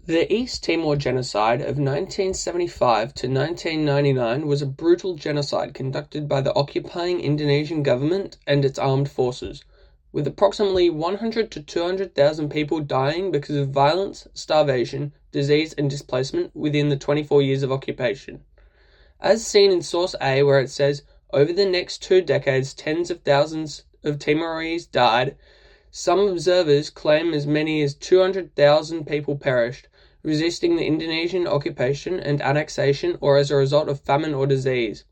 The East Timor Genocide of 1975 to 1999 was a brutal genocide conducted by the occupying Indonesian government and its armed forces, with approximately 100 to 200,000 people dying because of violence, starvation, disease and displacement within the 24 years of occupation. As seen in Source A, where it says, over the next 2 decades tens of thousands of Timorese died, some observers claim as many as 200,000 people perished, resisting the Indonesian occupation and annexation or as a result of famine or disease,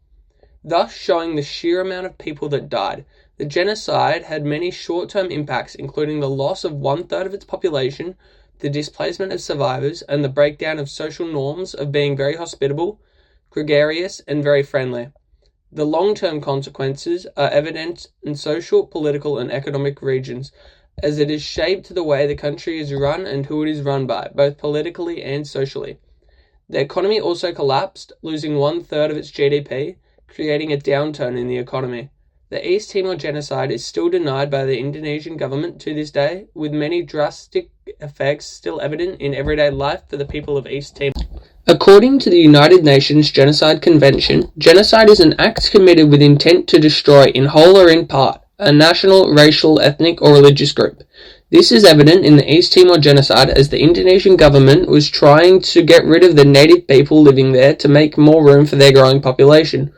thus showing the sheer amount of people that died. The genocide had many short-term impacts, including the loss of 1/3 of its population, the displacement of survivors, and the breakdown of social norms of being very hospitable, gregarious, and very friendly. The long-term consequences are evident in social, political, and economic regions, as it has shaped the way the country is run and who it is run by, both politically and socially. The economy also collapsed, losing 1/3 of its GDP, creating a downturn in the economy. The East Timor genocide is still denied by the Indonesian government to this day, with many drastic effects still evident in everyday life for the people of East Timor. According to the United Nations Genocide Convention, genocide is an act committed with intent to destroy, in whole or in part, a national, racial, ethnic, or religious group. This is evident in the East Timor genocide, as the Indonesian government was trying to get rid of the native people living there to make more room for their growing population.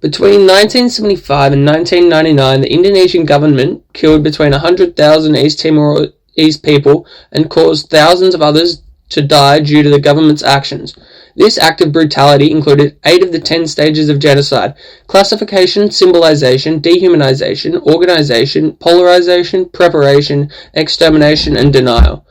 Between 1975 and 1999, the Indonesian government killed between 100,000 East Timorese people and caused thousands of others to die due to the government's actions. This act of brutality included 8 of the 10 stages of genocide: classification, symbolization, dehumanization, organization, polarization, preparation, extermination, and denial.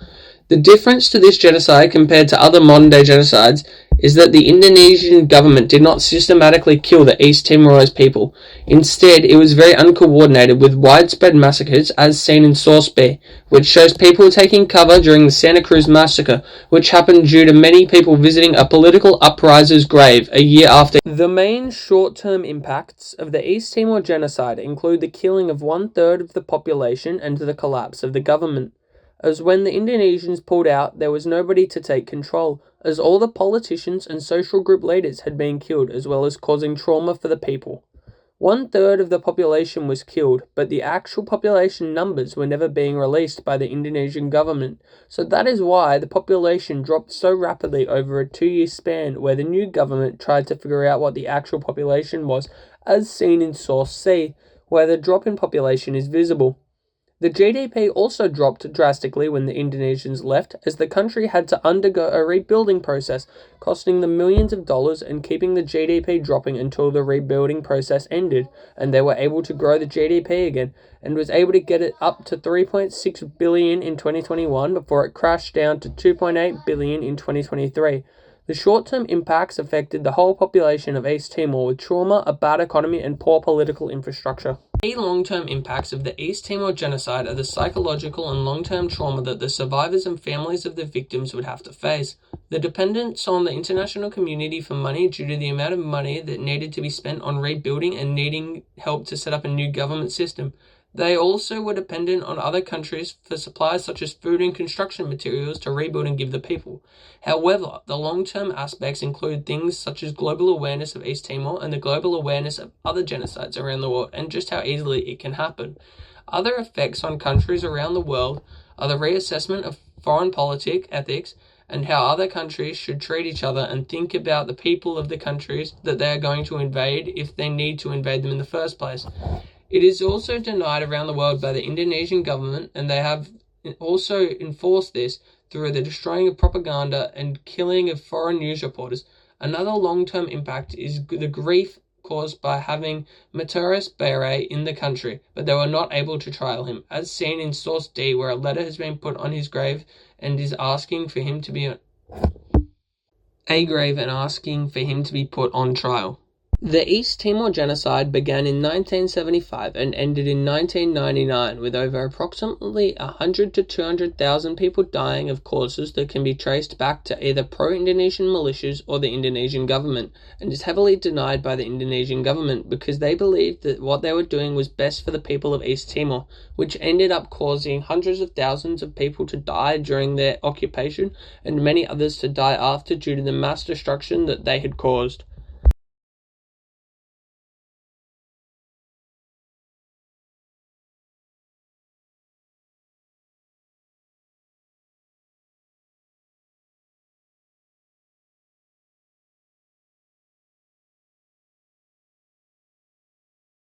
The difference to this genocide compared to other modern-day genocides is that the Indonesian government did not systematically kill the East Timorese people. Instead, it was very uncoordinated, with widespread massacres as seen in Source B, which shows people taking cover during the Santa Cruz massacre, which happened due to many people visiting a political upriser's grave a year after. The main short-term impacts of the East Timor genocide include the killing of 1/3 of the population and the collapse of the government, as when the Indonesians pulled out, there was nobody to take control, as all the politicians and social group leaders had been killed, as well as causing trauma for the people. 1/3 of the population was killed, but the actual population numbers were never being released by the Indonesian government, so that is why the population dropped so rapidly over a 2-year span, where the new government tried to figure out what the actual population was, as seen in Source C, where the drop in population is visible. The GDP also dropped drastically when the Indonesians left, as the country had to undergo a rebuilding process, costing them millions of dollars and keeping the GDP dropping until the rebuilding process ended, and they were able to grow the GDP again, and was able to get it up to 3.6 billion in 2021 before it crashed down to 2.8 billion in 2023. The short-term impacts affected the whole population of East Timor, with trauma, a bad economy, and poor political infrastructure. The long-term impacts of the East Timor genocide are the psychological and long-term trauma that the survivors and families of the victims would have to face. The dependence on the international community for money due to the amount of money that needed to be spent on rebuilding and needing help to set up a new government system. They also were dependent on other countries for supplies such as food and construction materials to rebuild and give the people. However, the long-term aspects include things such as global awareness of East Timor and the global awareness of other genocides around the world and just how easily it can happen. Other effects on countries around the world are the reassessment of foreign ethics, and how other countries should treat each other and think about the people of the countries that they are going to invade if they need to invade them in the first place. It is also denied around the world by the Indonesian government, and they have also enforced this through the destroying of propaganda and killing of foreign news reporters. Another long-term impact is the grief caused by having Mateus Bere in the country, but they were not able to trial him, as seen in Source D, where a letter has been put on his grave and is asking for him to be put on trial. The East Timor Genocide began in 1975 and ended in 1999, with over approximately 100 to 200,000 people dying of causes that can be traced back to either pro-Indonesian militias or the Indonesian government, and is heavily denied by the Indonesian government because they believed that what they were doing was best for the people of East Timor, which ended up causing hundreds of thousands of people to die during their occupation and many others to die after due to the mass destruction that they had caused.